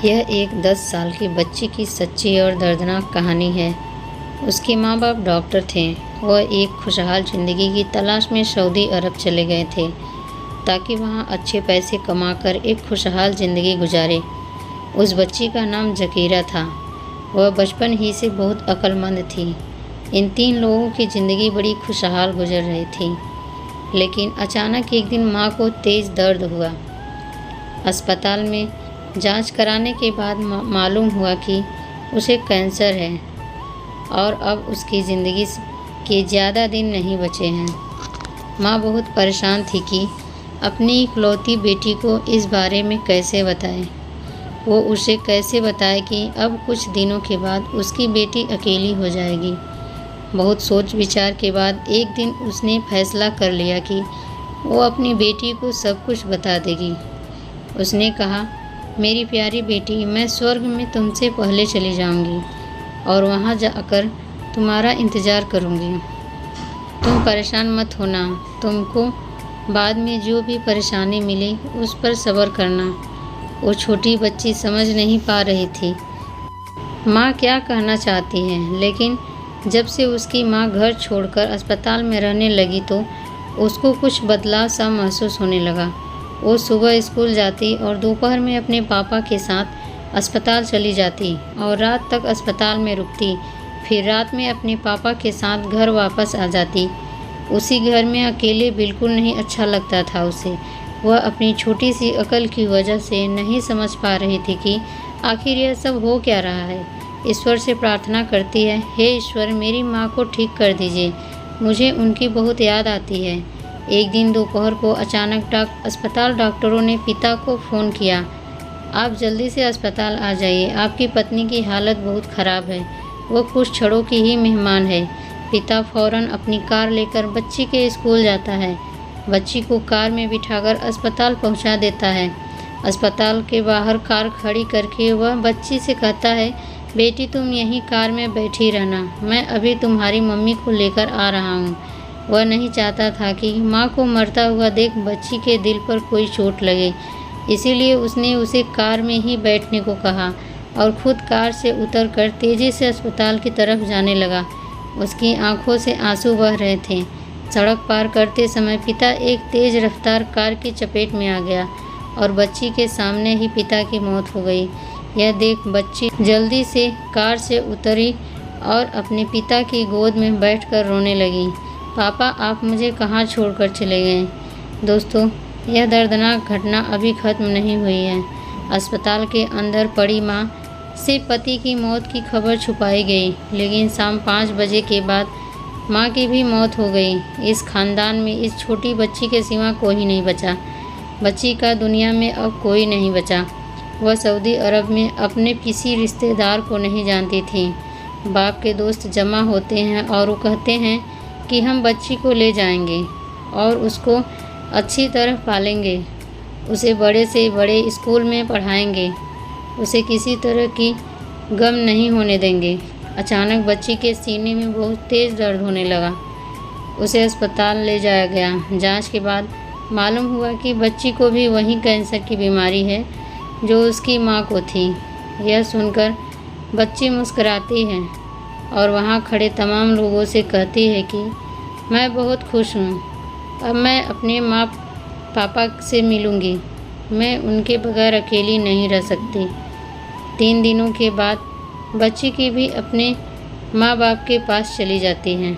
यह एक 10 साल की बच्ची की सच्ची और दर्दनाक कहानी है। उसके माँ बाप डॉक्टर थे। वह एक खुशहाल ज़िंदगी की तलाश में सऊदी अरब चले गए थे ताकि वहाँ अच्छे पैसे कमाकर एक खुशहाल ज़िंदगी गुजारे। उस बच्ची का नाम ज़कीरा था। वह बचपन ही से बहुत अक्लमंद थी। इन 3 लोगों की ज़िंदगी बड़ी खुशहाल गुजर रही थी, लेकिन अचानक एक दिन माँ को तेज़ दर्द हुआ। अस्पताल में जांच कराने के बाद मालूम हुआ कि उसे कैंसर है और अब उसकी ज़िंदगी के ज़्यादा दिन नहीं बचे हैं। माँ बहुत परेशान थी कि अपनी इकलौती बेटी को इस बारे में कैसे बताए। वो उसे कैसे बताए कि अब कुछ दिनों के बाद उसकी बेटी अकेली हो जाएगी। बहुत सोच विचार के बाद एक दिन उसने फैसला कर लिया कि वो अपनी बेटी को सब कुछ बता देगी। उसने कहा, मेरी प्यारी बेटी, मैं स्वर्ग में तुमसे पहले चली जाऊंगी और वहाँ जाकर तुम्हारा इंतज़ार करूंगी। तुम परेशान मत होना। तुमको बाद में जो भी परेशानी मिले उस पर सब्र करना। वो छोटी बच्ची समझ नहीं पा रही थी माँ क्या कहना चाहती है, लेकिन जब से उसकी माँ घर छोड़कर अस्पताल में रहने लगी तो उसको कुछ बदलाव सा महसूस होने लगा। वो सुबह स्कूल जाती और दोपहर में अपने पापा के साथ अस्पताल चली जाती और रात तक अस्पताल में रुकती। फिर रात में अपने पापा के साथ घर वापस आ जाती। उसी घर में अकेले बिल्कुल नहीं अच्छा लगता था उसे। वह अपनी छोटी सी अकल की वजह से नहीं समझ पा रही थी कि आखिर यह सब हो क्या रहा है। ईश्वर से प्रार्थना करती है, हे ईश्वर, मेरी माँ को ठीक कर दीजिए, मुझे उनकी बहुत याद आती है। एक दिन दोपहर को अचानक अस्पताल डॉक्टरों ने पिता को फ़ोन किया, आप जल्दी से अस्पताल आ जाइए, आपकी पत्नी की हालत बहुत ख़राब है, वो कुछ क्षणों की ही मेहमान है। पिता फ़ौरन अपनी कार लेकर बच्ची के स्कूल जाता है। बच्ची को कार में बिठाकर अस्पताल पहुंचा देता है। अस्पताल के बाहर कार खड़ी करके वह बच्ची से कहता है, बेटी तुम यहीं कार में बैठी रहना, मैं अभी तुम्हारी मम्मी को लेकर आ रहा हूँ। वह नहीं चाहता था कि माँ को मरता हुआ देख बच्ची के दिल पर कोई चोट लगे, इसीलिए उसने उसे कार में ही बैठने को कहा और खुद कार से उतरकर तेज़ी से अस्पताल की तरफ जाने लगा। उसकी आंखों से आंसू बह रहे थे। सड़क पार करते समय पिता एक तेज़ रफ्तार कार की चपेट में आ गया और बच्ची के सामने ही पिता की मौत हो गई। यह देख बच्ची जल्दी से कार से उतरी और अपने पिता की गोद में बैठकर रोने लगी। पापा, आप मुझे कहाँ छोड़कर चले गए? दोस्तों, यह दर्दनाक घटना अभी ख़त्म नहीं हुई है। अस्पताल के अंदर पड़ी माँ से पति की मौत की खबर छुपाई गई, लेकिन शाम 5 बजे के बाद माँ की भी मौत हो गई। इस खानदान में इस छोटी बच्ची के सिवा कोई नहीं बचा। बच्ची का दुनिया में अब कोई नहीं बचा। वह सऊदी अरब में अपने किसी रिश्तेदार को नहीं जानती थी। बाप के दोस्त जमा होते हैं और वो कहते हैं कि हम बच्ची को ले जाएंगे और उसको अच्छी तरह पालेंगे, उसे बड़े से बड़े स्कूल में पढ़ाएंगे, उसे किसी तरह की गम नहीं होने देंगे। अचानक बच्ची के सीने में बहुत तेज़ दर्द होने लगा। उसे अस्पताल ले जाया गया। जांच के बाद मालूम हुआ कि बच्ची को भी वही कैंसर की बीमारी है जो उसकी माँ को थी। यह सुनकर बच्ची मुस्कुराती है और वहाँ खड़े तमाम लोगों से कहती है कि मैं बहुत खुश हूँ, अब मैं अपने माँ पापा से मिलूँगी, मैं उनके बगैर अकेली नहीं रह सकती। 3 दिनों के बाद बच्ची की भी अपने माँ बाप के पास चली जाती हैं।